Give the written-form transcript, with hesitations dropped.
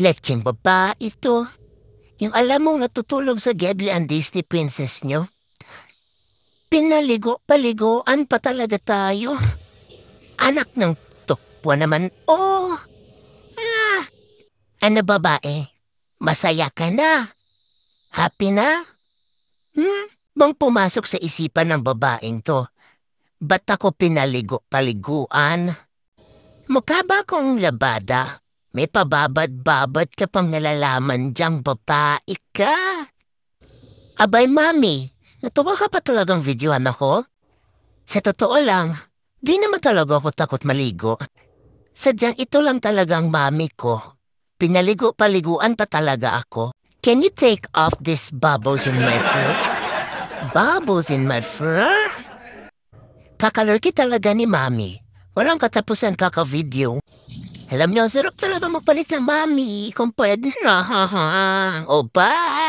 Lecheng baba ito. Yung alam mong natutulog sa Ghibli ang Disney princess nyo. Pinaligo-paliguan pa talaga tayo. Anak ng tukwa naman. Oh! Ah! Ano babae? Masaya ka na? Happy na? Bang pumasok sa isipan ng babaeng to? Ba't ako pinaligo-paliguan? Mukha ba akong labada? May pababad-babad ka pang nalalaman diyang babae ka. Abay, mami, natuwa ka pa talagang videoan ako? Sa totoo lang, di naman talaga ako takot maligo. Sadyang ito lang talagang mami ko. Pinaligo-paliguan pa talaga ako. Can you take off these bubbles in my fur? Bubbles in my fur? Kakalurki talaga ni mami. Walang katapusan kaka-video. Alam niyo, sarap talaga magpalit ng mami. Kung pwede na, ha. O, bye!